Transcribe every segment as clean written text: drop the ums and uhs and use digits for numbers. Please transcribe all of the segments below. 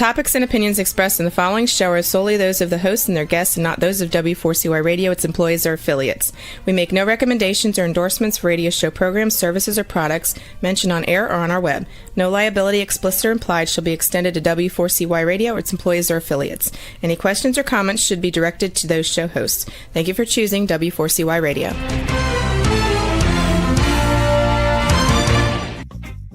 topics and opinions expressed in the following show are solely those of the host and their guests and not those of W4CY Radio, its employees, or affiliates. We make no recommendations or endorsements for radio show programs, services, or products mentioned on air or on our web. No liability, explicit or implied, shall be extended to W4CY Radio or its employees or affiliates. Any questions or comments should be directed to those show hosts. Thank you for choosing W4CY Radio.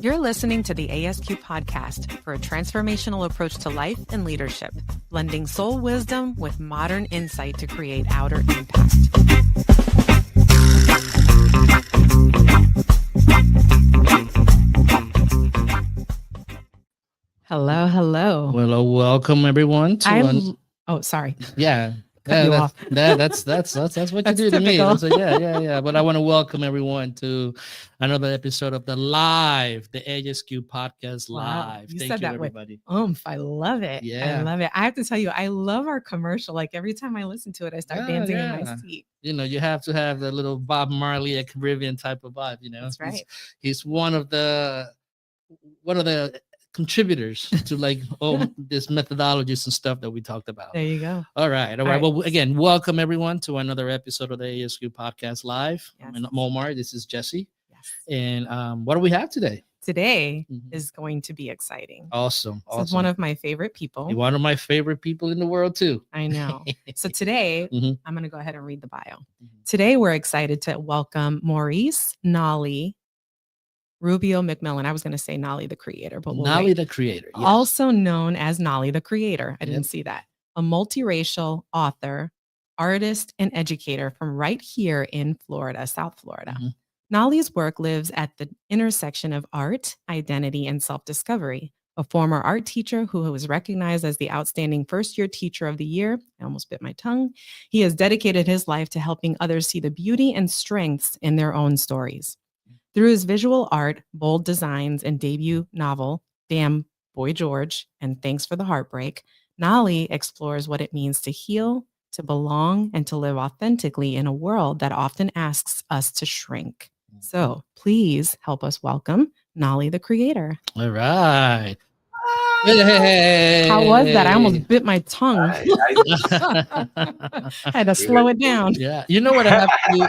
You're listening to the ASQ podcast for a transformational approach to life and leadership, blending soul wisdom with modern insight to create outer impact. Hello. Well, welcome everyone to Oh, sorry. Yeah. That's what you do to me. Yeah. But I want to welcome everyone to another episode of the ASQ podcast live. You Thank said you, that everybody. with I love it. Yeah. I love it. I have to tell you, I love our commercial. Like every time I listen to it, I start dancing in my seat. You know, you have to have the little Bob Marley, a Caribbean type of vibe. You know, that's right. He's one of the contributors to like all this methodologies and stuff that we talked about. There you go. All right. Well, again, welcome everyone to another episode of the ASQ podcast live. Yes. I'm Momar. This is Jesse. Yes. And what do we have today? Today is going to be exciting. Awesome. This is one of my favorite people. You're one of my favorite people in the world too. I know. So today, I'm going to go ahead and read the bio. Today, we're excited to welcome Maurice Nolli Rubio-McMillon. I was going to say Nolli the Creator, but Nolli the Creator. Yes. Also known as Nolli the Creator. I didn't see that. A multiracial author, artist, and educator from right here in Florida, South Florida. Nolli's work lives at the intersection of art, identity, and self-discovery. A former art teacher who was recognized as the outstanding first-year teacher of the year. I almost bit my tongue. He has dedicated his life to helping others see the beauty and strengths in their own stories. Through his visual art, bold designs, and debut novel, Damn Boy George, and Thanks for the Heartbreak, Nolli explores what it means to heal, to belong, and to live authentically in a world that often asks us to shrink. So please help us welcome Nolli the Creator. All right. Hey. How was that? I almost bit my tongue. I had to slow it down. Yeah. You know what I have to do?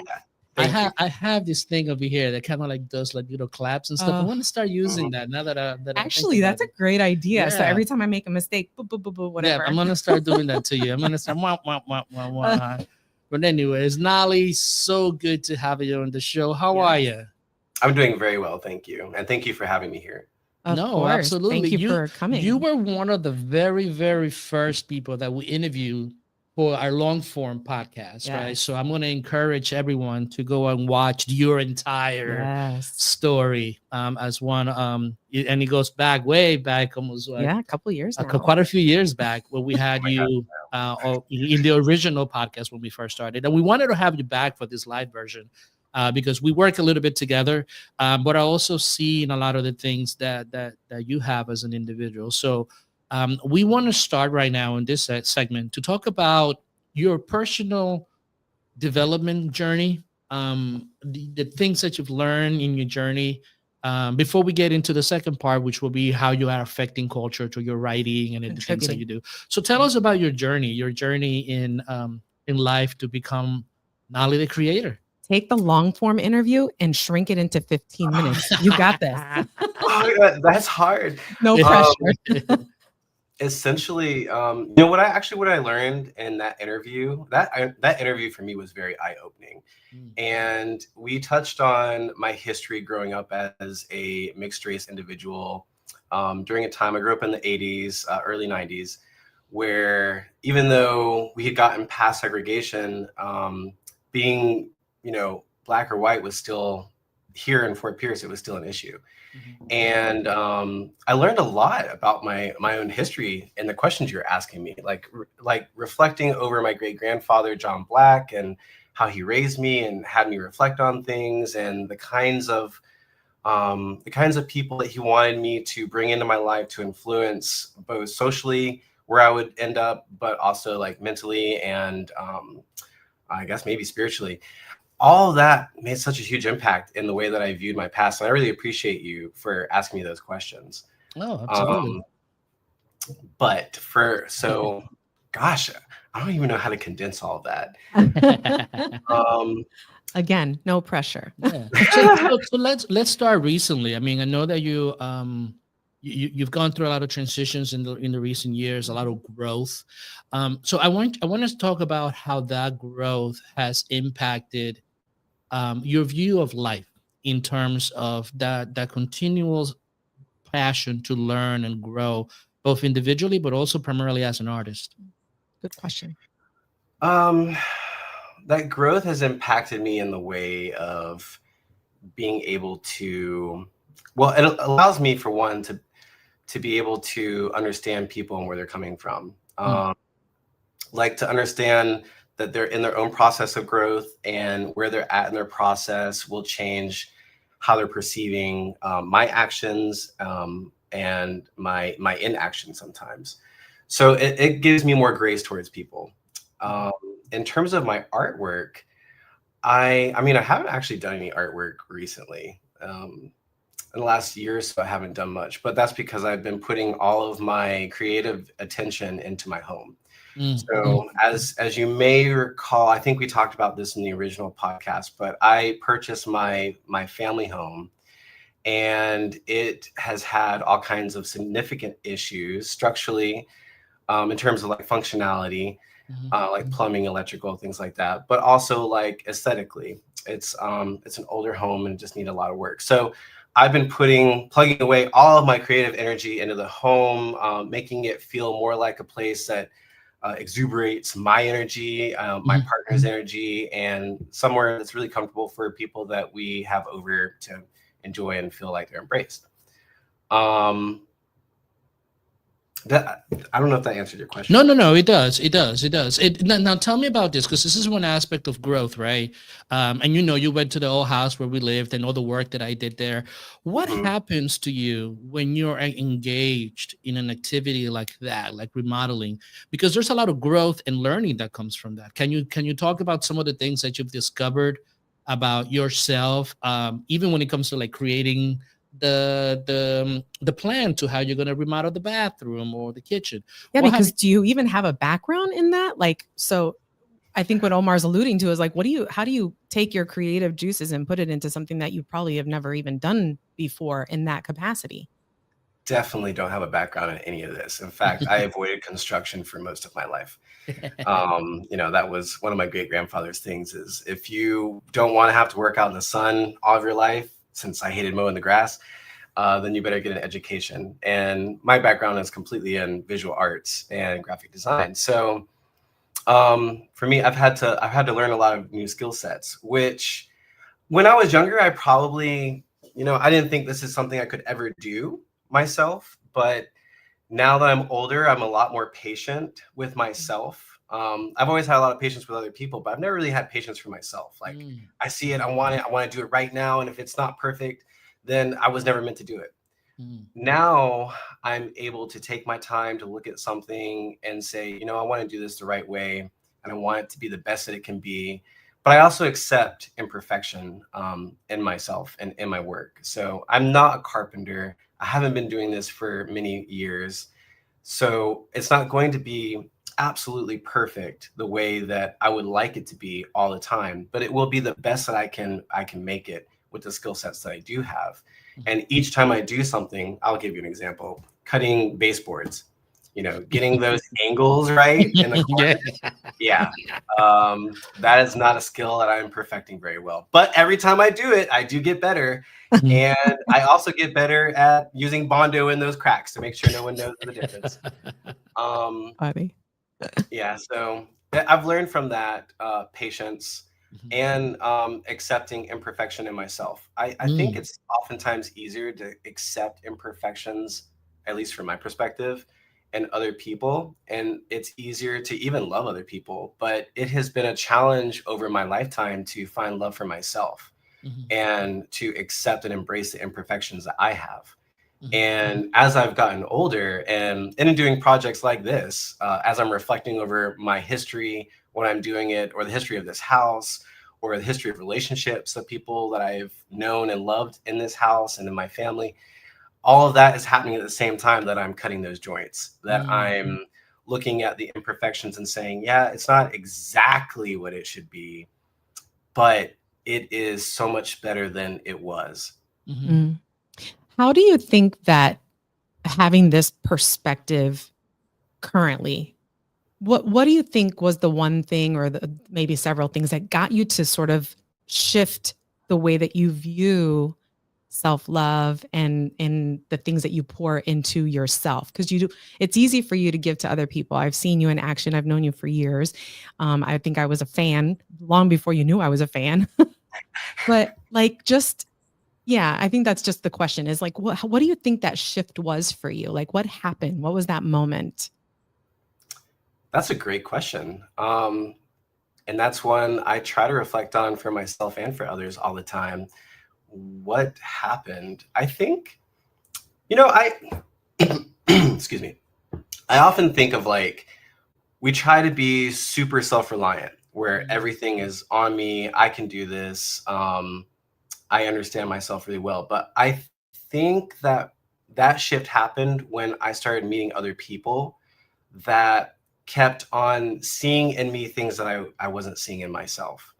I have this thing over here that kind of like does like little claps and stuff. I want to start using that now that actually that's a great idea. Yeah. So every time I make a mistake, whatever. Yeah, I'm gonna start doing that to you. I'm gonna start wah, wah, wah, wah, wah. But anyways, Nolli, so good to have you on the show. How are you? I'm doing very well, thank you, and thank you for having me here. Of course. Absolutely. Thank you for coming. You were one of the very, very first people that we interviewed for our long form podcast, right? So I'm going to encourage everyone to go and watch your entire story as one. And it goes back way back, almost like a couple years now. Quite a few years back when we had you in the original podcast when we first started. And we wanted to have you back for this live version because we work a little bit together. But I also see in a lot of the things that you have as an individual. So we want to start right now in this segment to talk about your personal development journey, the things that you've learned in your journey, before we get into the second part, which will be how you are affecting culture to your writing and the things that you do. So tell us about your journey in life to become Nolli the Creator. Take the long form interview and shrink it into 15 minutes. You got this. That's hard. No pressure. Essentially, what I learned in that interview, that interview for me was very eye-opening. And we touched on my history growing up as a mixed race individual during a time I grew up in the 80s, early 90s, where even though we had gotten past segregation, being, black or white was still here in Fort Pierce, it was still an issue. And I learned a lot about my own history and the questions you're asking me, like reflecting over my great grandfather, John Black, and how he raised me and had me reflect on things and the kinds of people that he wanted me to bring into my life to influence both socially where I would end up, but also like mentally and I guess maybe spiritually. All of that made such a huge impact in the way that I viewed my past. And I really appreciate you for asking me those questions. Oh, absolutely. But gosh, I don't even know how to condense all of that. Again, no pressure. Yeah. So let's start recently. I mean, I know that you've gone through a lot of transitions in the recent years, a lot of growth. So I want us to talk about how that growth has impacted your view of life in terms of that continual passion to learn and grow, both individually but also primarily as an artist. Good question. That growth has impacted me in the way of being able to, well, it allows me, for one, to be able to understand people and where they're coming from. Like to understand that they're in their own process of growth, and where they're at in their process will change how they're perceiving my actions and my inaction sometimes. So it gives me more grace towards people. In terms of my artwork, I mean, I haven't actually done any artwork recently. In the last year or so, I haven't done much, but that's because I've been putting all of my creative attention into my home. So as you may recall, I think we talked about this in the original podcast, but I purchased my family home, and it has had all kinds of significant issues structurally, in terms of like functionality, like plumbing, electrical, things like that, but also like aesthetically. It's an older home and just need a lot of work. So I've been plugging away all of my creative energy into the home, making it feel more like a place that exuberates my energy, my partner's energy, and somewhere that's really comfortable for people that we have over to enjoy and feel like they're embraced. I don't know if that answered your question. No, it does. Now tell me about this, because this is one aspect of growth, right? And you went to the old house where we lived and all the work that I did there. What happens to you when you're engaged in an activity like that, like remodeling? Because there's a lot of growth and learning that comes from that. Can you talk about some of the things that you've discovered about yourself, even when it comes to like creating the plan to how you're going to remodel the bathroom or the kitchen? Yeah, because do you even have a background in that? Like, so I think what Omar's alluding to is like, how do you take your creative juices and put it into something that you probably have never even done before in that capacity? Definitely don't have a background in any of this. In fact, I avoided construction for most of my life. That was one of my great grandfather's things, is if you don't want to have to work out in the sun all of your life, since I hated mowing the grass, then you better get an education. And my background is completely in visual arts and graphic design. So for me, I've had to learn a lot of new skill sets, which when I was younger, I probably, I didn't think this is something I could ever do myself. But now that I'm older, I'm a lot more patient with myself. I've always had a lot of patience with other people, but I've never really had patience for myself. Like I see it, I want to do it right now. And if it's not perfect, then I was never meant to do it. Now I'm able to take my time to look at something and say, I want to do this the right way, and I want it to be the best that it can be. But I also accept imperfection in myself and in my work. So I'm not a carpenter. I haven't been doing this for many years. So it's not going to be absolutely perfect the way that I would like it to be all the time, but it will be the best that I can make it with the skill sets that I do have. And each time I do something, I'll give you an example: cutting baseboards, getting those angles right in the corner. Yeah. That is not a skill that I'm perfecting very well, but every time I do it, I do get better. And I also get better at using Bondo in those cracks to make sure no one knows the difference. Funny. Yeah, so I've learned from that patience and accepting imperfection in myself. I think it's oftentimes easier to accept imperfections, at least from my perspective, in other people. And it's easier to even love other people. But it has been a challenge over my lifetime to find love for myself and to accept and embrace the imperfections that I have. And as I've gotten older and in doing projects like this, as I'm reflecting over my history when I'm doing it, or the history of this house, or the history of relationships of people that I've known and loved in this house and in my family, all of that is happening at the same time that I'm cutting those joints, that Mm. I'm looking at the imperfections and saying, yeah, it's not exactly what it should be, but it is so much better than it was. Mhm. Mm. How do you think that having this perspective currently, what do you think was the one thing or maybe several things that got you to sort of shift the way that you view self-love and the things that you pour into yourself? Because it's easy for you to give to other people. I've seen you in action. I've known you for years. I think I was a fan long before you knew I was a fan. But like, just, yeah, I think that's just the question is like, what do you think that shift was for you? Like, what happened? What was that moment? That's a great question. And that's one I try to reflect on for myself and for others all the time. What happened? I think, excuse me. I often think of like, we try to be super self-reliant where everything is on me. I can do this. I understand myself really well. But I think that shift happened when I started meeting other people that kept on seeing in me things that I wasn't seeing in myself.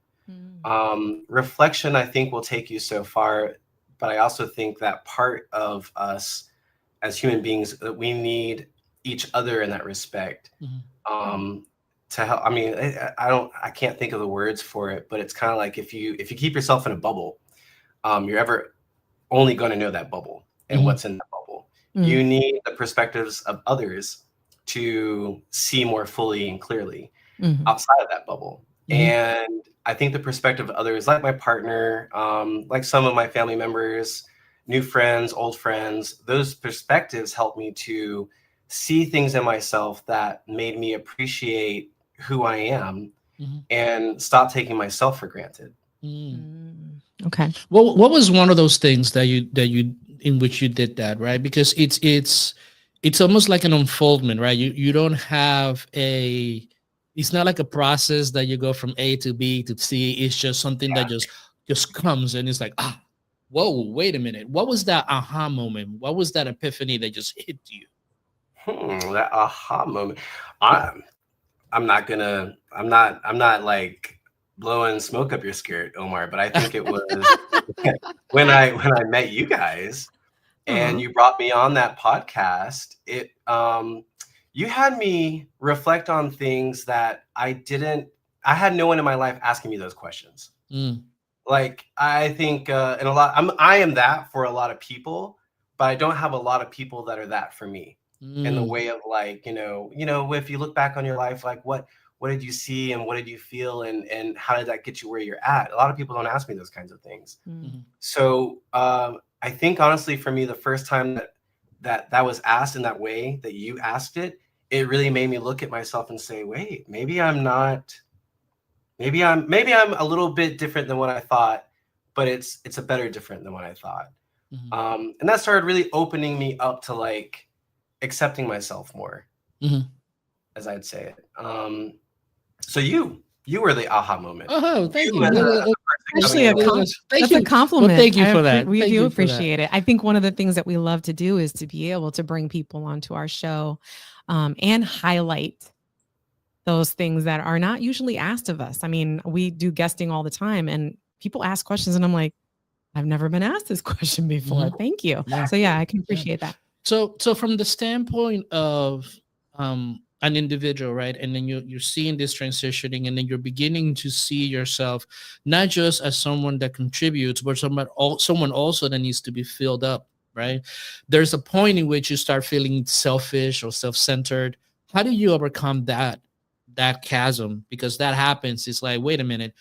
Reflection, I think, will take you so far, but I also think that part of us as human beings, that we need each other in that respect. To help. I mean, I can't think of the words for it, but it's kind of like if you keep yourself in a bubble, you're ever only going to know that bubble and what's in that bubble. You need the perspectives of others to see more fully and clearly outside of that bubble. And I think the perspective of others, like my partner, like some of my family members, new friends, old friends, those perspectives helped me to see things in myself that made me appreciate who I am and stop taking myself for granted. Okay. Well, what was one of those things that you in which you did that, right? Because it's almost like an unfoldment, right? You don't have it's not like a process that you go from A to B to C. It's just something that just comes and it's like, whoa, wait a minute. What was that aha moment? What was that epiphany that just hit you? That aha moment. I'm not like blowing smoke up your skirt, Omar, but I think it was when I met you guys and you brought me on that podcast. You had me reflect on things that I had no one in my life asking me those questions. Like, I think I am that for a lot of people, but I don't have a lot of people that are that for me. In the way of like, if you look back on your life, like what did you see and what did you feel and how did that get you where you're at? A lot of people don't ask me those kinds of things. So I think honestly for me, the first time that was asked in that way that you asked it, it really made me look at myself and say, wait, maybe I'm a little bit different than what I thought, but it's a better different than what I thought. And that started really opening me up to like accepting myself more, as I'd say it. So you were the aha moment. Oh, thank you. Actually, that's a compliment. Well, thank you for that. We do appreciate it. I think one of the things that we love to do is to be able to bring people onto our show and highlight those things that are not usually asked of us. I mean, we do guesting all the time and people ask questions and I'm like, I've never been asked this question before. Thank you. Yeah. So yeah, I can appreciate that. So from the standpoint of an individual, right? And then you're seeing this transitioning and then you're beginning to see yourself not just as someone that contributes, but someone also that needs to be filled up, right? There's a point in which you start feeling selfish or self-centered. How do you overcome that chasm? Because that happens. It's like, wait a minute,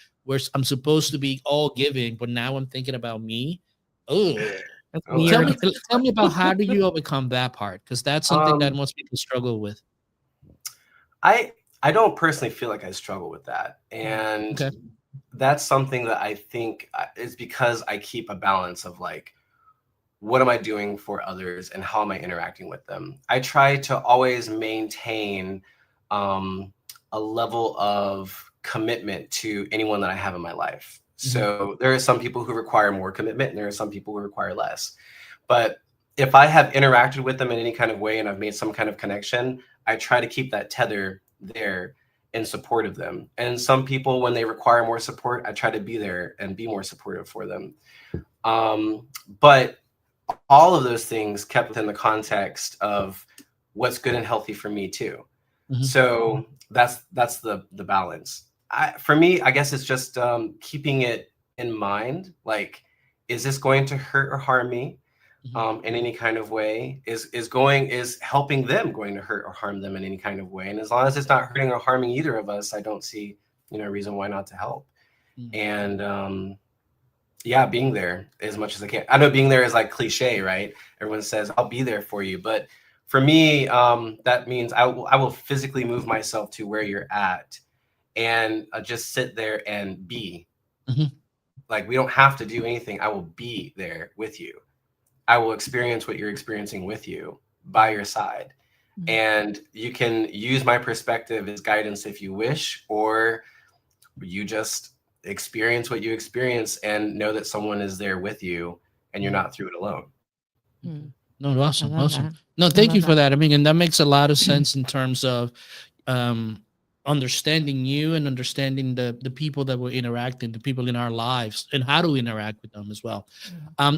I'm supposed to be all giving, but now I'm thinking about me. Tell me about how do you overcome that part? Because that's something that most people struggle with. I don't personally feel like I struggle with that. And that's something that I think is because I keep a balance of like, what am I doing for others and how am I interacting with them? I try to always maintain a level of commitment to anyone that I have in my life. So there are some people who require more commitment and there are some people who require less. But if I have interacted with them in any kind of way and I've made some kind of connection, I try to keep that tether there in support of them. And some people, when they require more support, I try to be there and be more supportive for them. But all of those things kept within the context of what's good and healthy for me too. So that's the balance. For me, I guess it's just keeping it in mind. Like, is this going to hurt or harm me in any kind of way? Is helping them going to hurt or harm them in any kind of way? And as long as it's not hurting or harming either of us, I don't see a reason why not to help. And yeah, being there as much as I can. I know being there is like cliche, right? Everyone says I'll be there for you, but for me, that means I will physically move myself to where you're at and just sit there and be. Like, we don't have to do anything. I will be there with you. I will experience what you're experiencing with you, by your side. And you can use my perspective as guidance if you wish, or you just experience what you experience and know that someone is there with you and you're not through it alone. No, awesome. No, thank you for that. I mean, and that makes a lot of sense in terms of understanding you and understanding the people that we're interacting, the people in our lives, and how to interact with them as well.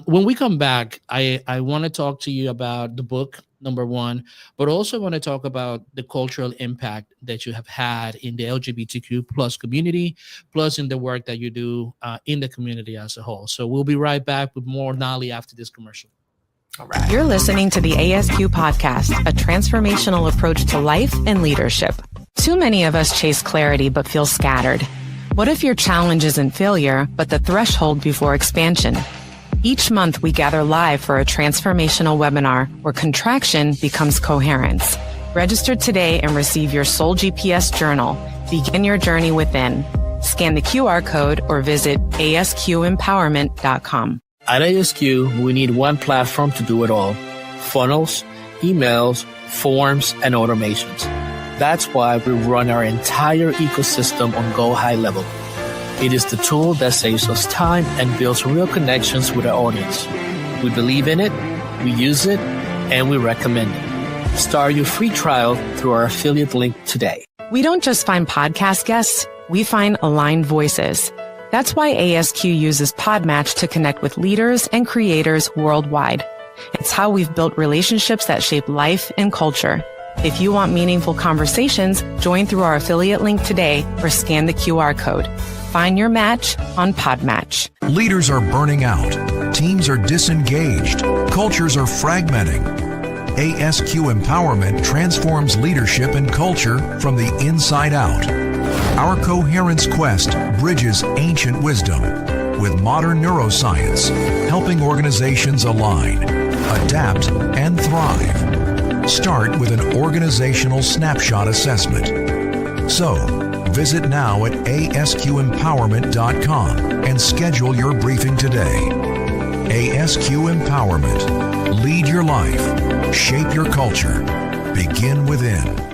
When we come back, I want to talk to you about the book, number one, but also want to talk about the cultural impact that you have had in the LGBTQ plus community, plus in the work that you do in the community as a whole. So we'll be right back with more Nolli after this commercial. All right. You're listening to the ASQ podcast, a transformational approach to life and leadership. Too many of us chase clarity but feel scattered. What if your challenge isn't failure, but the threshold before expansion? Each month, we gather live for a transformational webinar where contraction becomes coherence. Register today and receive your Soul GPS journal. Begin your journey within. Scan the QR code or visit asqempowerment.com. At ASQ, we need one platform to do it all: funnels, emails, forms, and automations. That's why we run our entire ecosystem on Go High Level. It is the tool that saves us time and builds real connections with our audience. We believe in it, we use it, and we recommend it. Start your free trial through our affiliate link today. We don't just find podcast guests, we find aligned voices. That's why ASQ uses Podmatch to connect with leaders and creators worldwide. It's how we've built relationships that shape life and culture. If you want meaningful conversations, join through our affiliate link today or scan the QR code. Find your match on Podmatch. Leaders are burning out. Teams are disengaged. Cultures are fragmenting. ASQ Empowerment transforms leadership and culture from the inside out. Our Coherence Quest bridges ancient wisdom with modern neuroscience, helping organizations align, adapt, and thrive. Start with an organizational snapshot assessment. So, visit now at asqempowerment.com and schedule your briefing today. ASQ Empowerment. Lead your life. Shape your culture. Begin within.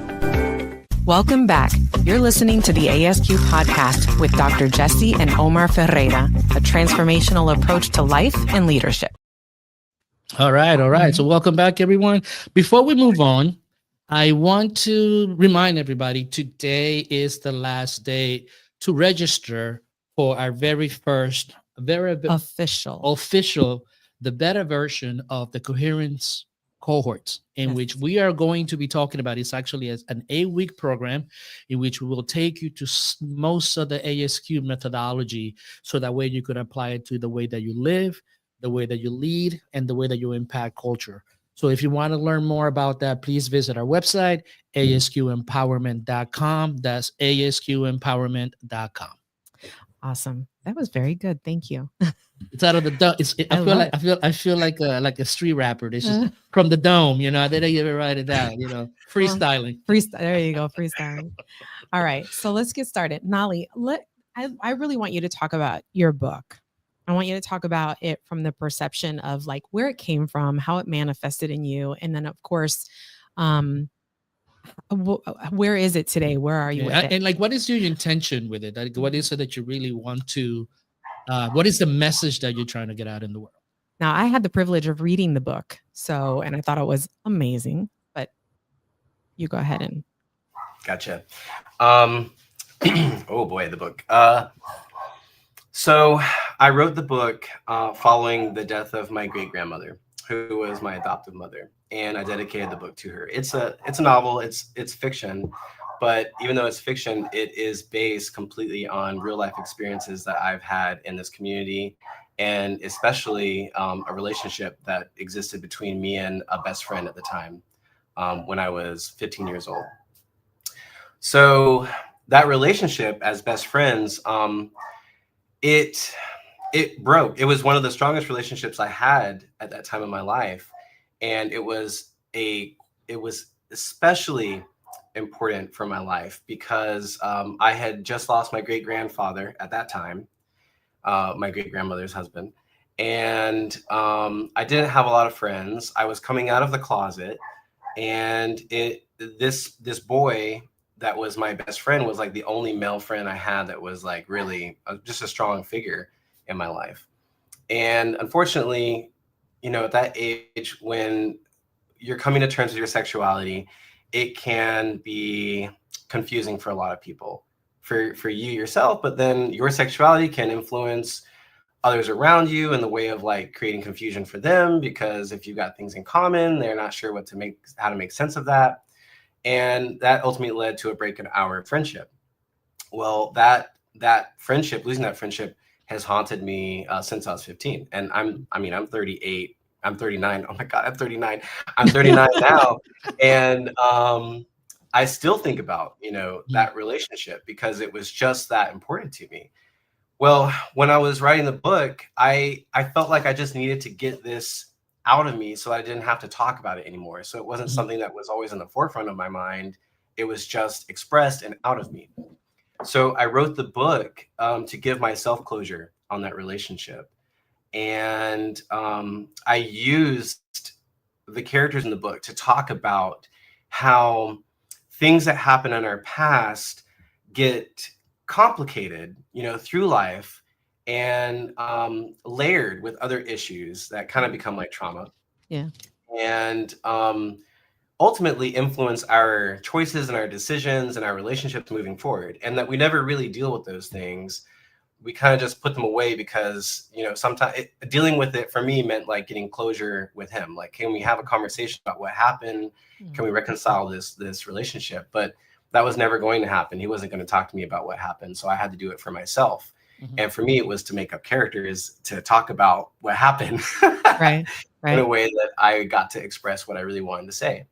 Welcome back. You're listening to the ASQ podcast with Dr. Jesse and Omar Ferreira, a transformational approach to life and leadership. All right. So welcome back, everyone. Before we move on, I want to remind everybody today is the last day to register for our very first, official, the beta version of the Coherence cohorts, in which we are going to be talking about. It's actually an 8-week program in which we will take you to most of the ASQ methodology, so that way you can apply it to the way that you live, the way that you lead, and the way that you impact culture. So if you want to learn more about that, please visit our website, asqempowerment.com. That's asqempowerment.com. Awesome. That was very good. Thank you. It's out of the dome. I feel like a street rapper. This is from the dome. They didn't even write it down. Freestyling. There you go. Freestyling. All right. So let's get started. Nolli, I really want you to talk about your book. I want you to talk about it from the perception of like where it came from, how it manifested in you, and then of course, where is it today? Where are you with it? And like, what is your intention with it? Like, what is it that you really want to? What is the message that you're trying to get out in the world? Now, I had the privilege of reading the book, and I thought it was amazing, but you go ahead and. Gotcha. Oh boy, the book. So I wrote the book following the death of my great-grandmother, who was my adoptive mother, and I dedicated the book to her. It's a novel, it's fiction, but even though it's fiction, it is based completely on real life experiences that I've had in this community, and especially a relationship that existed between me and a best friend at the time when I was 15 years old. So that relationship as best friends, it broke. It was one of the strongest relationships I had at that time in my life, and it was especially important for my life because I had just lost my great-grandfather at that time, my great-grandmother's husband, and I didn't have a lot of friends. I was coming out of the closet, and this boy that was my best friend was like the only male friend I had that was like really just a strong figure in my life. And unfortunately, at that age, when you're coming to terms with your sexuality, it can be confusing for a lot of people, for you yourself, but then your sexuality can influence others around you in the way of like creating confusion for them, because if you've got things in common, they're not sure how to make sense of that. And that ultimately led to a break in our friendship. Well, that friendship, losing that friendship, has haunted me since I was 15. And I'm 38. I'm 39. Oh my God, I'm 39. I'm 39 now. And I still think about, that relationship because it was just that important to me. Well, when I was writing the book, I felt like I just needed to get this out of me so I didn't have to talk about it anymore. So it wasn't something that was always in the forefront of my mind. It was just expressed and out of me. So I wrote the book to give myself closure on that relationship. And I used the characters in the book to talk about how things that happen in our past get complicated, through life, and layered with other issues that kind of become like trauma. Yeah. And ultimately influence our choices and our decisions and our relationships moving forward. And that we never really deal with those things. We kind of just put them away because, sometimes dealing with it for me meant like getting closure with him. Like, can we have a conversation about what happened? Can we reconcile this relationship? But that was never going to happen. He wasn't going to talk to me about what happened. So I had to do it for myself. And for me, it was to make up characters to talk about what happened right. in a way that I got to express what I really wanted to say.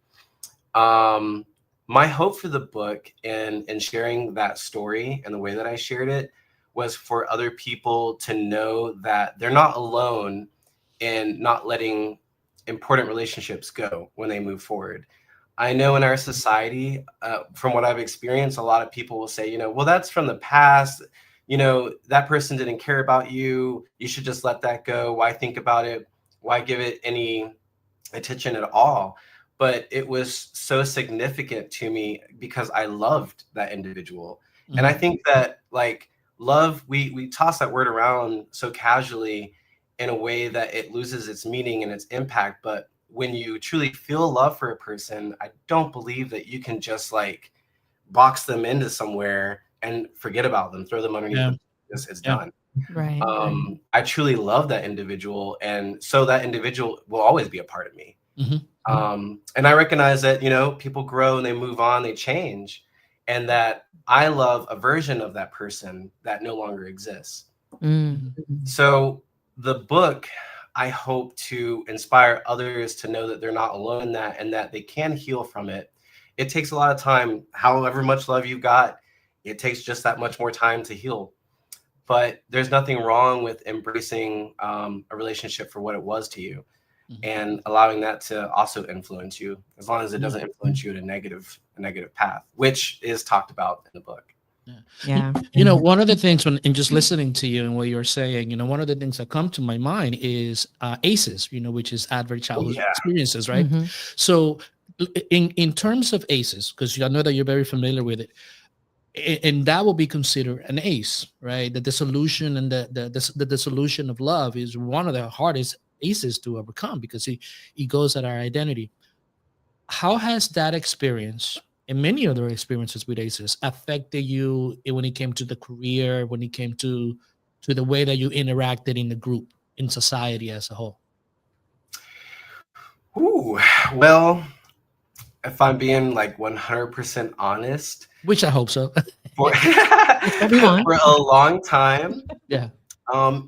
My hope for the book and sharing that story and the way that I shared it was for other people to know that they're not alone in not letting important relationships go when they move forward. I know in our society, from what I've experienced, a lot of people will say, well, that's from the past. That person didn't care about you. You should just let that go. Why think about it? Why give it any attention at all? But it was so significant to me because I loved that individual. And I think that like love, we toss that word around so casually in a way that it loses its meaning and its impact. But when you truly feel love for a person, I don't believe that you can just like box them into somewhere and forget about them, throw them underneath. It's done. Right. I truly love that individual. And so that individual will always be a part of me. And I recognize that, people grow and they move on, they change, and that I love a version of that person that no longer exists. So the book, I hope to inspire others to know that they're not alone in that and that they can heal from it. It takes a lot of time. However much love you've got, it takes just that much more time to heal. But there's nothing wrong with embracing a relationship for what it was to you and allowing that to also influence you, as long as it doesn't influence you in a negative path, which is talked about in the book. Yeah. One of the things in just listening to you and what you're saying, one of the things that come to my mind is ACEs, which is adverse childhood experiences, right? So in terms of ACEs, because I know that you're very familiar with it, and that will be considered an ACE, right? The dissolution and the dissolution of love is one of the hardest ACEs to overcome, because it goes at our identity. How has that experience and many other experiences with ACEs affected you when it came to the career, when it came to the way that you interacted in the group, in society as a whole? Ooh, well, if I'm being like 100% honest, Which I hope so. for, what we want. for a long time, Yeah.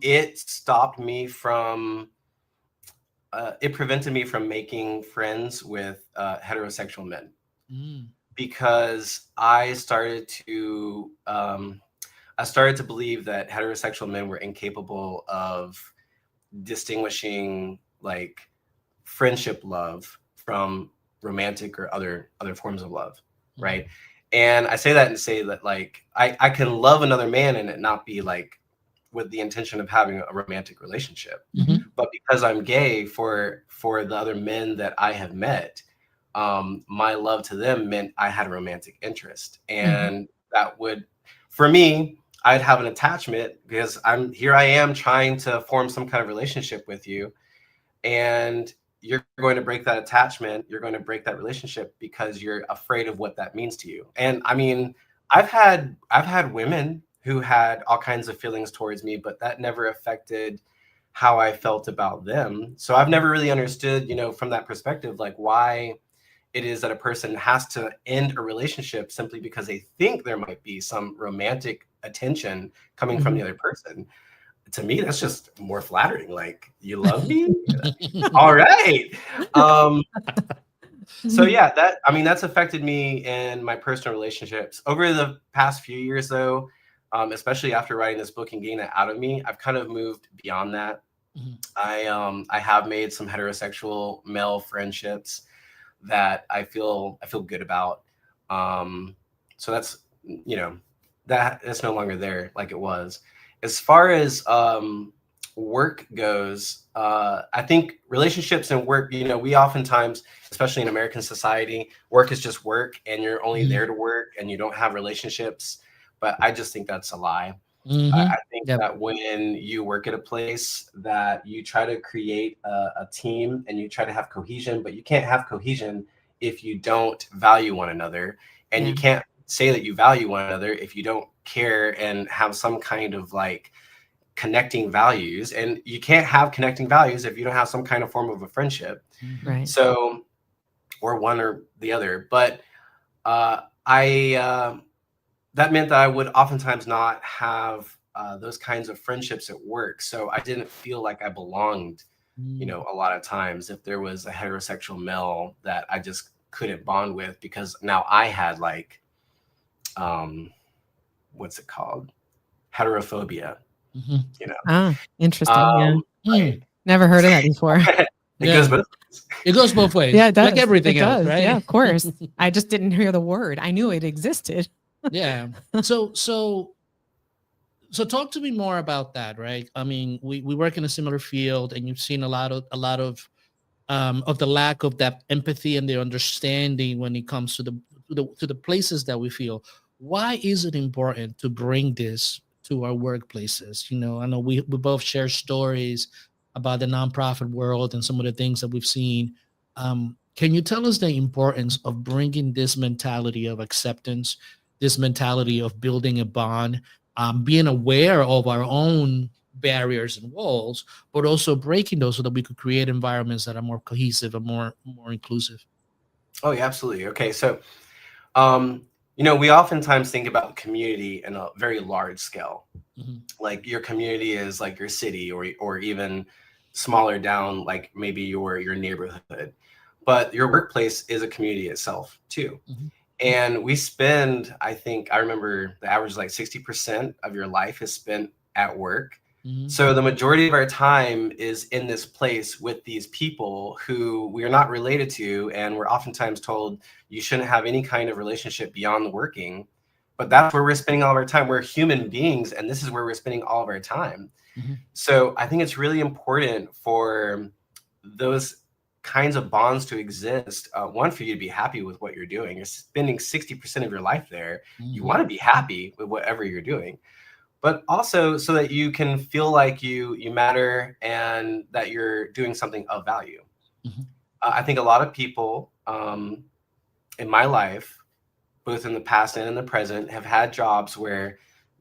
it stopped me from, it prevented me from making friends with heterosexual men, because I started to believe that heterosexual men were incapable of distinguishing like friendship love from romantic or other forms of love, right? And I say that and say that like I can love another man and it not be like with the intention of having a romantic relationship, but because I'm gay, for the other men that I have met, my love to them meant I had a romantic interest, and that would, for me, I'd have an attachment because I am trying to form some kind of relationship with you, and you're going to break that attachment. You're going to break that relationship because you're afraid of what that means to you. And I mean, I've had women who had all kinds of feelings towards me, but that never affected how I felt about them. So I've never really understood, from that perspective, like why it is that a person has to end a relationship simply because they think there might be some romantic attention coming from the other person. To me, that's just more flattering. Like, you love me? All right. So yeah, that's affected me in my personal relationships over the past few years, though. Especially after writing this book and getting that out of me, I've kind of moved beyond that. I have made some heterosexual male friendships that I feel good about. So that's that's no longer there like it was. As far as work goes, I think relationships and work, we oftentimes, especially in American society, work is just work and you're only there to work and you don't have relationships. But I just think that's a lie. I think that when you work at a place, that you try to create a team and you try to have cohesion, but you can't have cohesion if you don't value one another. And you can't say that you value one another if you don't care and have some kind of like connecting values. And you can't have connecting values if you don't have some kind of form of a friendship. Right. So, or one or the other. But that meant that I would oftentimes not have those kinds of friendships at work. So I didn't feel like I belonged, a lot of times if there was a heterosexual male that I just couldn't bond with, because now I had like, what's it called? Heterophobia, Interesting. Right. Never heard of that before. It goes both ways. Yeah, it does. Like everything else, right? Yeah, of course. I just didn't hear the word. I knew it existed. Yeah. So talk to me more about that, right? I mean, we work in a similar field, and you've seen a lot of the lack of that empathy and the understanding when it comes to the places that we feel. Why is it important to bring this to our workplaces? I know we both share stories about the nonprofit world and some of the things that we've seen. Can you tell us the importance of bringing this mentality of acceptance, this mentality of building a bond, being aware of our own barriers and walls, but also breaking those so that we could create environments that are more cohesive and more inclusive? Oh, yeah, absolutely. Okay. So, we oftentimes think about community in a very large scale. Like your community is like your city, or even smaller down, like maybe your neighborhood. But your workplace is a community itself too. And we spend, I remember the average, like 60% of your life is spent at work. So the majority of our time is in this place with these people who we are not related to. And we're oftentimes told you shouldn't have any kind of relationship beyond the working. But that's where we're spending all of our time. We're human beings, and this is where we're spending all of our time. So I think it's really important for those kinds of bonds to exist. One, for you to be happy with what you're doing. You're spending 60% of your life there. You want to be happy with whatever you're doing. but also so that you can feel like you matter and that you're doing something of value. I think a lot of people in my life, both in the past and in the present, have had jobs where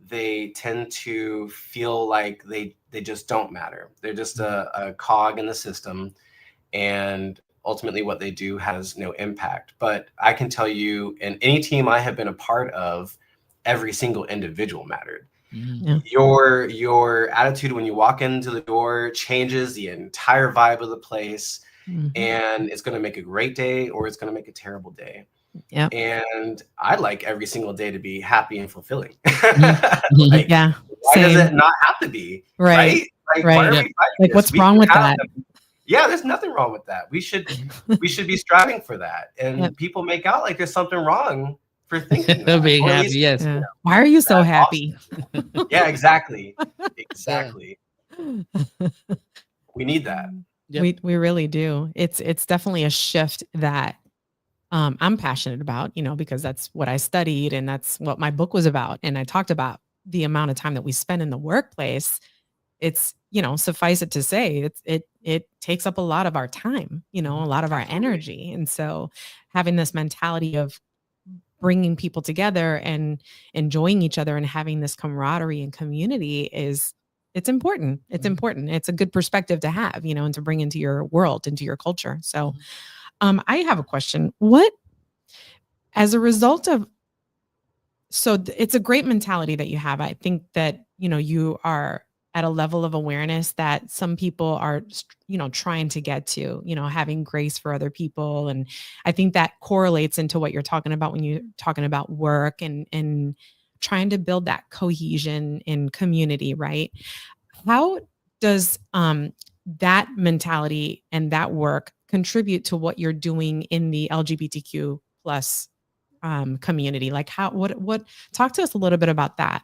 they tend to feel like they just don't matter. They're just a cog in the system, and ultimately what they do has no impact. But I can tell you, in any team I have been a part of, every single individual mattered. Yeah. Your attitude when you walk into the door changes the entire vibe of the place, and it's going to make a great day or it's going to make a terrible day. Yeah. And I'd like every single day to be happy and fulfilling. Like, yeah. Why does it not have to be? Right? Like, why are we fighting like this? what's wrong with that? Yeah, there's nothing wrong with that. We should be striving for that. And people make out like there's something wrong for thinking that. Being happy, yes. Yeah. Why are you so happy? Awesome. Yeah, exactly. Exactly. We need that. Yep. We really do. It's definitely a shift that I'm passionate about, because that's what I studied and that's what my book was about. And I talked about the amount of time that we spend in the workplace. It's, suffice it to say, it takes up a lot of our time, a lot of our energy. And so having this mentality of bringing people together and enjoying each other and having this camaraderie and community it's important. It's important. It's a good perspective to have, and to bring into your world, into your culture. So I have a question. As a result of, it's a great mentality that you have. I think that, you are at a level of awareness that some people are, trying to get to, having grace for other people. And I think that correlates into what you're talking about when you're talking about work and trying to build that cohesion in community, right? How does that mentality and that work contribute to what you're doing in the LGBTQ plus community? Like what talk to us a little bit about that.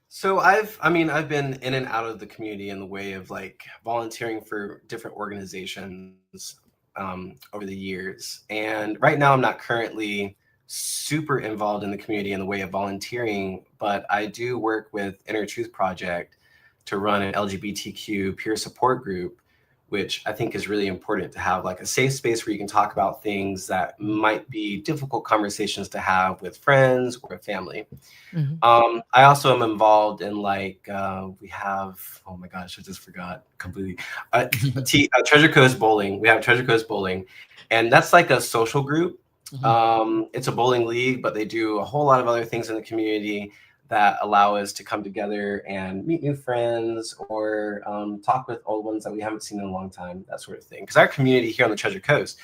So I've been in and out of the community in the way of like volunteering for different organizations over the years. And right now I'm not currently super involved in the community in the way of volunteering, but I do work with Inner Truth Project to run an LGBTQ peer support group, which I think is really important to have like a safe space where you can talk about things that might be difficult conversations to have with friends or family. I also am involved in like, we have, oh my gosh, I just forgot completely. Treasure Coast Bowling. We have Treasure Coast Bowling, and that's like a social group. It's a bowling league, but they do a whole lot of other things in the community that allow us to come together and meet new friends or talk with old ones that we haven't seen in a long time, that sort of thing. Because our community here on the Treasure Coast,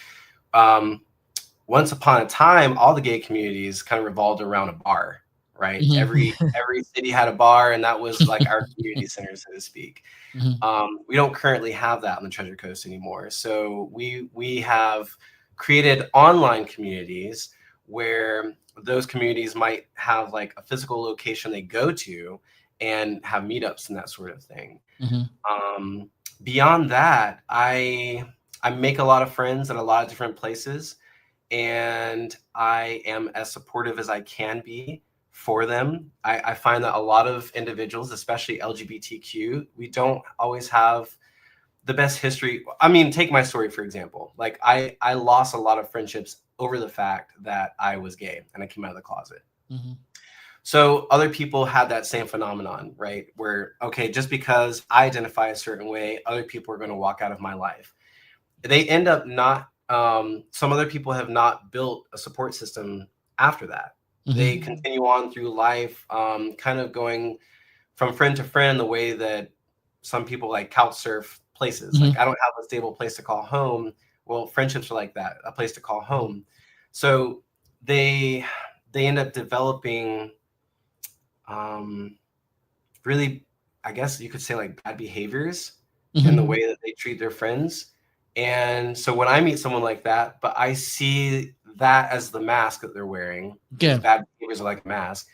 once upon a time, all the gay communities kind of revolved around a bar, right? Every city had a bar, and that was like our community center, so to speak. We don't currently have that on the Treasure Coast anymore. So we have created online communities where those communities might have like a physical location they go to and have meetups and that sort of thing. Beyond that, I make a lot of friends at a lot of different places, and I am as supportive as I can be for them. I find that a lot of individuals, especially LGBTQ, we don't always have the best history. I mean, take my story, for example. Like I lost a lot of friendships over the fact that I was gay and I came out of the closet. So other people had that same phenomenon, right? Where, okay, just because I identify a certain way, other people are going to walk out of my life. They end up not, some other people have not built a support system after that. They continue on through life, kind of going from friend to friend, the way that some people like couch surf places. Like I don't have a stable place to call home. Well, friendships are like that, a place to call home. So they end up developing really, I guess you could say like bad behaviors in the way that they treat their friends. And so when I meet someone like that, but I see that as the mask that they're wearing, bad behaviors are like a mask,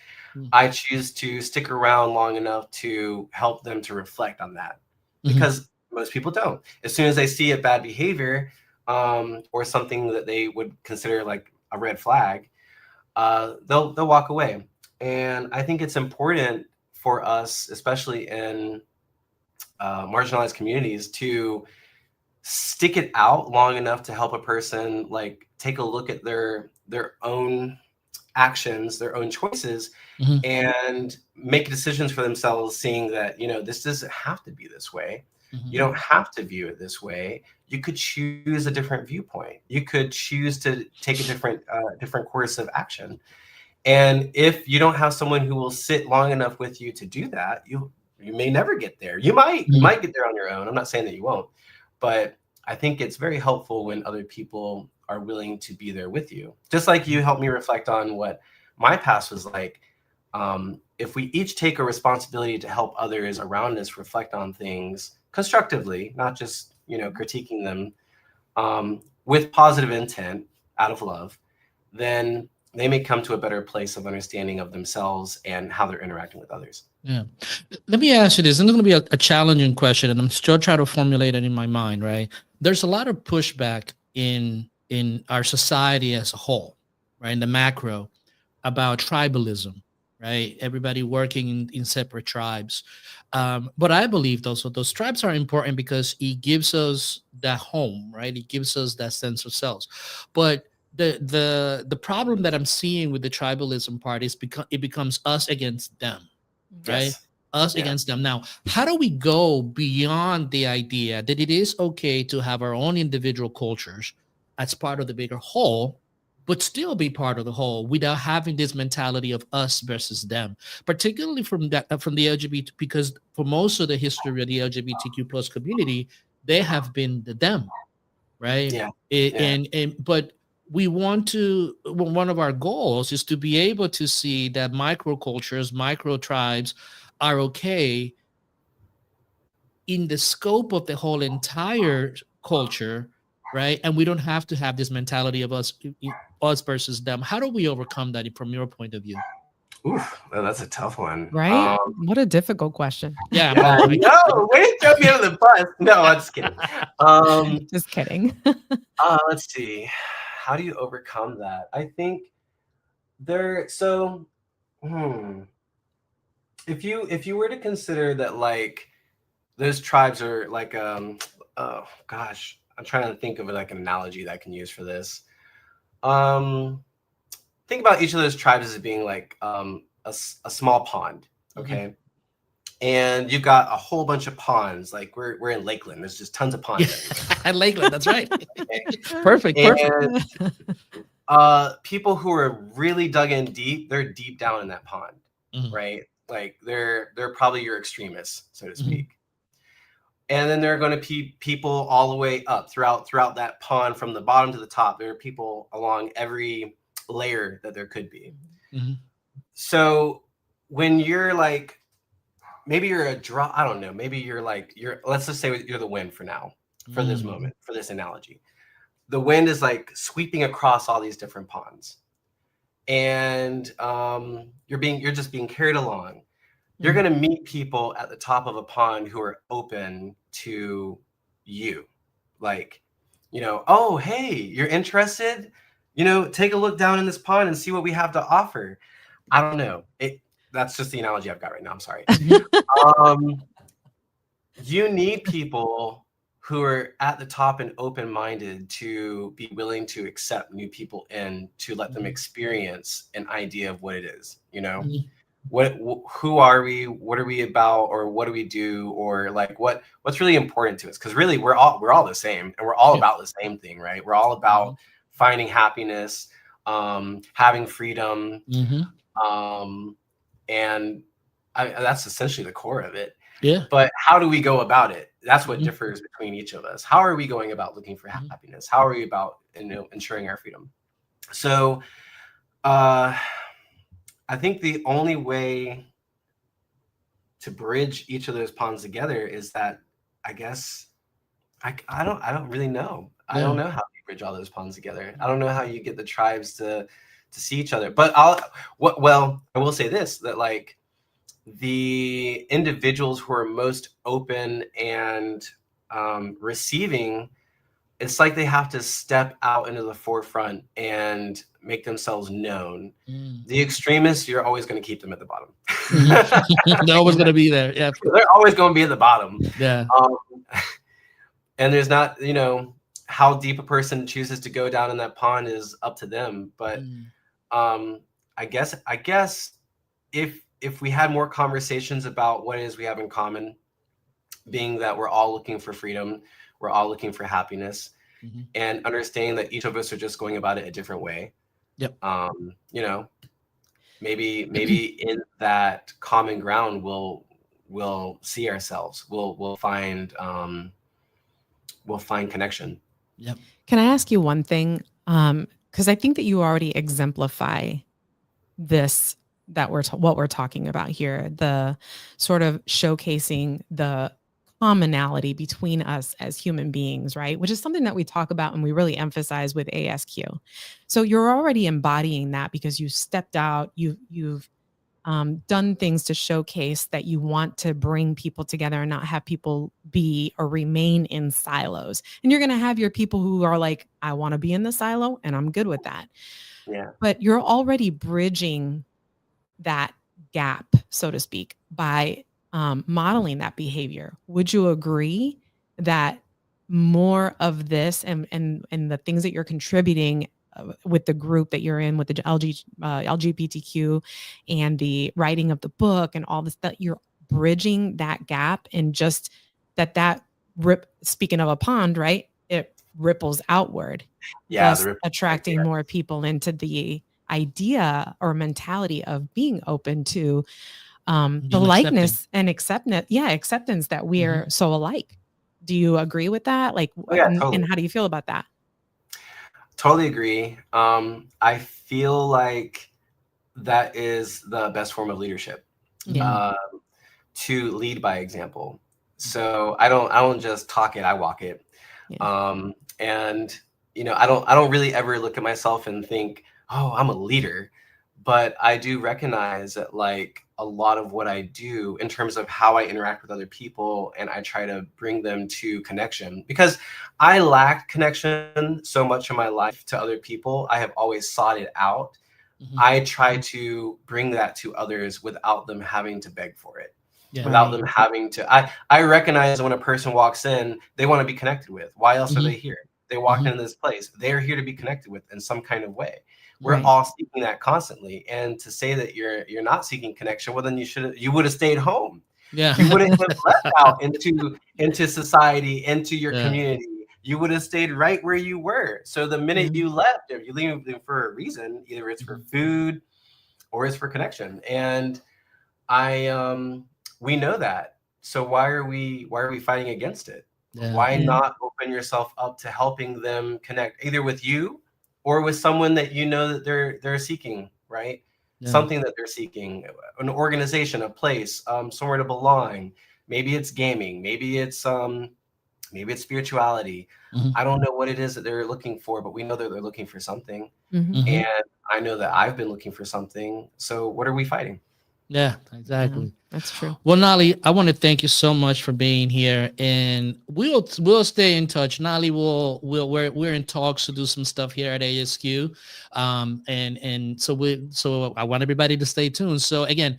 I choose to stick around long enough to help them to reflect on that. Because most people don't. As soon as they see a bad behavior or something that they would consider like a red flag, they'll walk away. And I think it's important for us, especially in marginalized communities, to stick it out long enough to help a person like take a look at their own actions, their own choices, and make decisions for themselves, seeing that, you know, this doesn't have to be this way. You don't have to view it this way. You could choose a different viewpoint. You could choose to take a different course of action. And if you don't have someone who will sit long enough with you to do that, you may never get there. You might get there on your own. I'm not saying that you won't, but I think it's very helpful when other people are willing to be there with you. Just like you helped me reflect on what my past was like. If we each take a responsibility to help others around us reflect on things constructively, not just, you know, critiquing them, with positive intent out of love, then they may come to a better place of understanding of themselves and how they're interacting with others. Yeah. Let me ask you this. It's going to be a challenging question, and I'm still trying to formulate it in my mind, right? There's a lot of pushback in our society as a whole, right? In the macro, about tribalism, right? Everybody working in separate tribes. But I believe those tribes are important because it gives us that home, right? It gives us that sense of self. But the problem that I'm seeing with the tribalism part is it becomes us against them, right? Yes. Us against them. Now, how do we go beyond the idea that it is okay to have our own individual cultures as part of the bigger whole, but still be part of the whole without having this mentality of us versus them, particularly from the LGBT, because for most of the history of the LGBTQ plus community, they have been the them, right? But we want to, one of our goals is to be able to see that microcultures, micro tribes are okay in the scope of the whole entire culture, right? And we don't have to have this mentality of us versus them. How do we overcome that from your point of view? Oof, well, that's a tough one. Right? What a difficult question. Yeah. No, way to throw me under the bus. No, I'm just kidding. Just kidding. Let's see. How do you overcome that? I think if you were to consider that, like, those tribes are like, oh gosh, I'm trying to think of like an analogy that I can use for this. Think about each of those tribes as being like a small pond, okay? And you've got a whole bunch of ponds. Like we're in Lakeland. There's just tons of ponds. At Lakeland, that's right. Perfect. And people who are really dug in deep, they're deep down in that pond, right? Like they're probably your extremists, so to speak. And then there are going to be people all the way up throughout that pond, from the bottom to the top. There are people along every layer that there could be. So when you're like, maybe you're I don't know, maybe you're like, let's just say you're the wind for now, for this moment, for this analogy. The wind is like sweeping across all these different ponds, and you're just being carried along. You're going to meet people at the top of a pond who are open to you. Like, you know, oh, hey, you're interested? You know, take a look down in this pond and see what we have to offer. I don't know. That's just the analogy I've got right now. I'm sorry. You need people who are at the top and open-minded to be willing to accept new people in, to let them experience an idea of what it is, you know? Who are we? What are we about? Or what do we do? Or like what's really important to us? Because really we're all the same, and we're all about the same thing, right? We're all about finding happiness, having freedom, and that's essentially the core of it. Yeah. But how do we go about it? That's what differs between each of us. How are we going about looking for happiness? How are we about, you know, ensuring our freedom? So, I think the only way to bridge each of those ponds together is that, I guess, I don't really know. I don't know how you bridge all those ponds together. I don't know how you get the tribes to see each other. But I will say this, that like the individuals who are most open and receiving, it's like they have to step out into the forefront and make themselves known. The extremists, you're always going to keep them at the bottom. They're always going to be there. Yeah, they're always going to be at the bottom. Yeah. And there's not, how deep a person chooses to go down in that pond is up to them. But I guess if we had more conversations about what it is we have in common, being that we're all looking for freedom, we're all looking for happiness, and understanding that each of us are just going about it a different way. Yep. Maybe in that common ground, we'll see ourselves. We'll find connection. Yep. Can I ask you one thing? Because I think that you already exemplify this, what we're talking about here, the sort of showcasing the commonality between us as human beings, right? Which is something that we talk about and we really emphasize with ASQ. So you're already embodying that because you stepped out, you've done things to showcase that you want to bring people together and not have people be or remain in silos. And you're going to have your people who are like, I want to be in the silo and I'm good with that. Yeah. But you're already bridging that gap, so to speak, by modeling that behavior. Would you agree that more of this and the things that you're contributing with the group that you're in, with the LGBTQ and the writing of the book and all this, that you're bridging that gap, and just speaking of a pond, right? It ripples outward, thus attracting more people into the idea or mentality of being open to the likeness and acceptance that we are so alike. Do you agree with that? Totally. And how do you feel about that? Totally agree. I feel like that is the best form of leadership, to lead by example. So I don't just talk it, I walk it. Yeah. And I don't really ever look at myself and think, oh, I'm a leader. But I do recognize that a lot of what I do in terms of how I interact with other people, and I try to bring them to connection, because I lacked connection so much in my life to other people. I have always sought it out. I try to bring that to others without them having to beg for it, without them having to. I recognize when a person walks in, they want to be connected with. Why else are they here? They walked into this place. They're here to be connected with in some kind of way. We're all seeking that constantly. And to say that you're not seeking connection, well, then you would have stayed home. Yeah. You wouldn't have left out into society, into your community. You would have stayed right where you were. So the minute you left, if you leave for a reason, either it's for food or it's for connection. And we know that. So why are we fighting against it? Yeah. Why not open yourself up to helping them connect either with you or with someone that that they're seeking, right? Yeah. Something that they're seeking, an organization, a place, somewhere to belong. Maybe it's gaming, maybe it's spirituality. I don't know what it is that they're looking for, but we know that they're looking for something. And I know that I've been looking for something. So what are we fighting? Yeah, exactly. Yeah, that's true. Well, Nolli, I want to thank you so much for being here, and we'll stay in touch. Nolli, we're in talks to do some stuff here at ASQ, and so I want everybody to stay tuned. So again,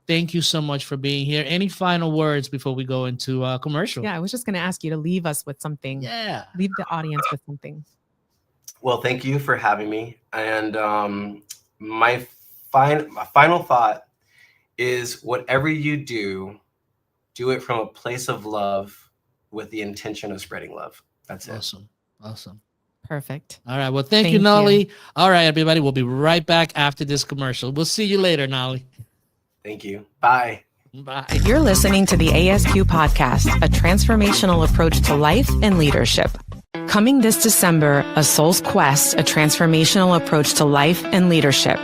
thank you so much for being here. Any final words before we go into commercial? Yeah, I was just going to ask you to leave us with something. Yeah, leave the audience with something. Well, thank you for having me. And my final thought is, whatever you do it from a place of love with the intention of spreading love. That's it. Awesome. Perfect. All right. Well, thank you, Nolli. All right, everybody. We'll be right back after this commercial. We'll see you later, Nolli. Thank you. Bye. Bye. You're listening to the ASQ podcast, a transformational approach to life and leadership. Coming this December, A Soul's Quest, a transformational approach to life and leadership.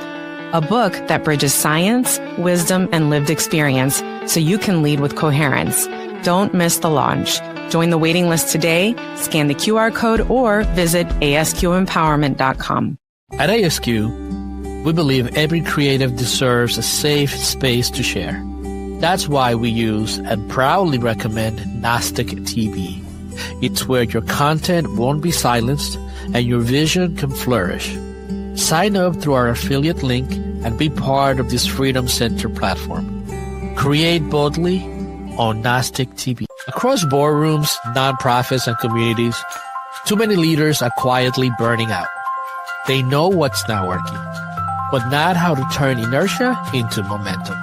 A book that bridges science, wisdom, and lived experience so you can lead with coherence. Don't miss the launch. Join the waiting list today, scan the QR code, or visit asqempowerment.com. At ASQ, we believe every creative deserves a safe space to share. That's why we use and proudly recommend Gnostic TV. It's where your content won't be silenced and your vision can flourish. Sign up through our affiliate link and be part of this Freedom Center platform. Create boldly on Gnostic TV. Across boardrooms, nonprofits, and communities, too many leaders are quietly burning out. They know what's not working, but not how to turn inertia into momentum.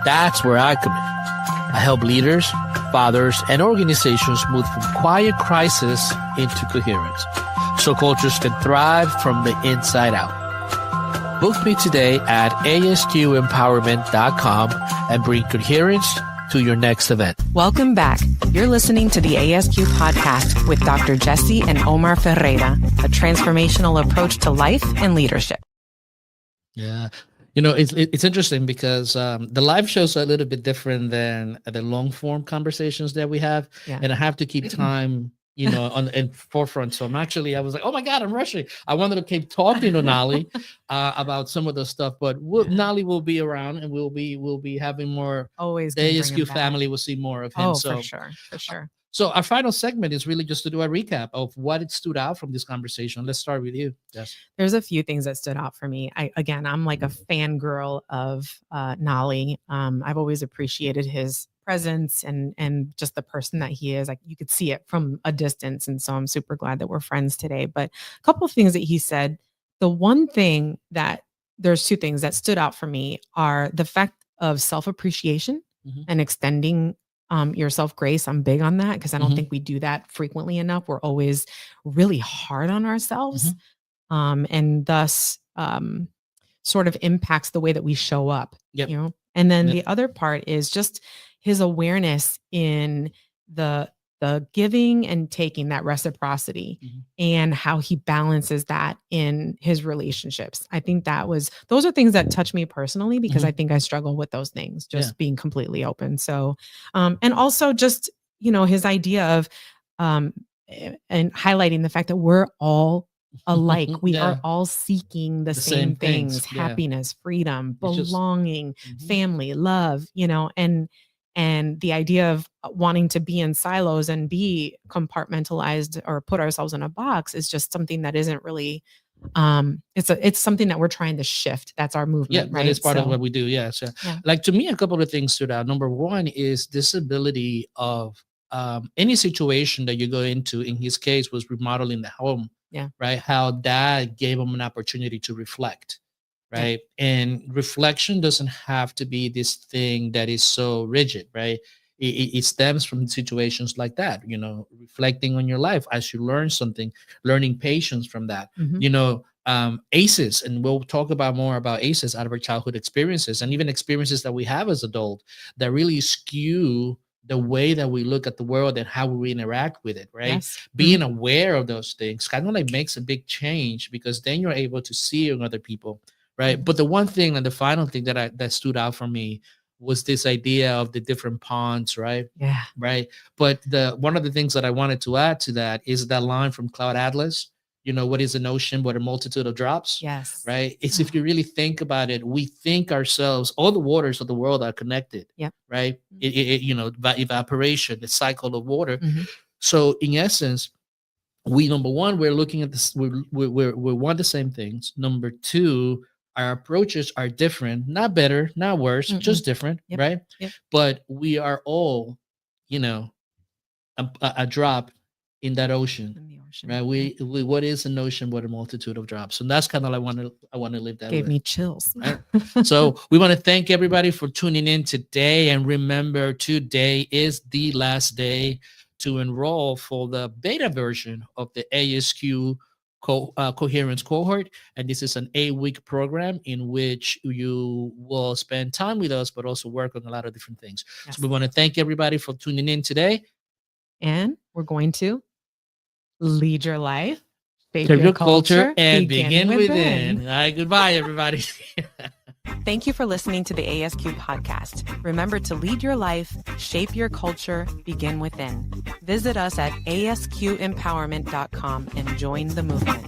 That's where I come in. I help leaders, fathers, and organizations move from quiet crisis into coherence, so cultures can thrive from the inside out. Book me today at asqempowerment.com and bring coherence to your next event. Welcome back. You're listening to the ASQ podcast with Dr. Jesse and Omar Ferreira, a transformational approach to life and leadership. Yeah. It's interesting because the live shows are a little bit different than the long form conversations that we have. Yeah. And I have to keep time, on in forefront. So I was like, oh my God, I'm rushing. I wanted to keep talking to Nolli about some of the stuff, but Nolli will be around and we'll be having more. Always the ASQ family will see more of him. Oh, so for sure. So our final segment is really just to do a recap of what it stood out from this conversation. Let's start with you, Jess. There's a few things that stood out for me. I'm like a fangirl of Nolli. I've always appreciated his presence and just the person that he is. Like, you could see it from a distance. And so I'm super glad that we're friends today. But a couple of things that he said. There's two things that stood out for me are the fact of self-appreciation and extending yourself grace. I'm big on that because I don't think we do that frequently enough. We're always really hard on ourselves, and thus sort of impacts the way that we show up. Yep. And then the other part is just his awareness in the giving and taking, that reciprocity, and how he balances that in his relationships. I think those are things that touch me personally because I think I struggle with those things, just being completely open. So, and also just, his idea of, and highlighting the fact that we're all alike. We are all seeking the same things, happiness, freedom, belonging, family, love, and the idea of wanting to be in silos and be compartmentalized or put ourselves in a box is just something that isn't really, it's something that we're trying to shift. That's our movement, right? It's part of what we do. Yeah. So like, to me, a couple of things stood out. Number one is this ability of any situation that you go into. In his case, was remodeling the home. Yeah. Right. How that gave him an opportunity to reflect. Right. And reflection doesn't have to be this thing that is so rigid, right? It stems from situations like that, reflecting on your life as you learn something, learning patience from that, ACEs. And we'll talk more about ACEs, out of our childhood experiences, and even experiences that we have as adults that really skew the way that we look at the world and how we interact with it, right? Yes. Being aware of those things kind of like makes a big change, because then you're able to see in other people. Right. But the one thing and the final thing that stood out for me was this idea of the different ponds. Right. Yeah. Right. But one of the things that I wanted to add to that is that line from Cloud Atlas. What is an ocean but a multitude of drops? Yes. Right. It's if you really think about it, we think ourselves, all the waters of the world are connected. Yeah. Right. Evaporation, the cycle of water. So in essence, number one, we're looking at this. We want the same things. Number two, our approaches are different, not better, not worse, just different, right? Yep. But we are all, a drop in that ocean, right? We what is an ocean but a multitude of drops? And that's kind of like I want to live that. Gave me chills. Right? So we want to thank everybody for tuning in today, and remember, today is the last day to enroll for the beta version of the ASQ coherence cohort, and this is an 8-week program in which you will spend time with us but also work on a lot of different things. Yes. So we want to thank everybody for tuning in today, and we're going to lead your life, shape your culture, and begin within. All right, goodbye everybody. Thank you for listening to the ASQ podcast. Remember to lead your life, shape your culture, begin within. Visit us at asqempowerment.com and join the movement.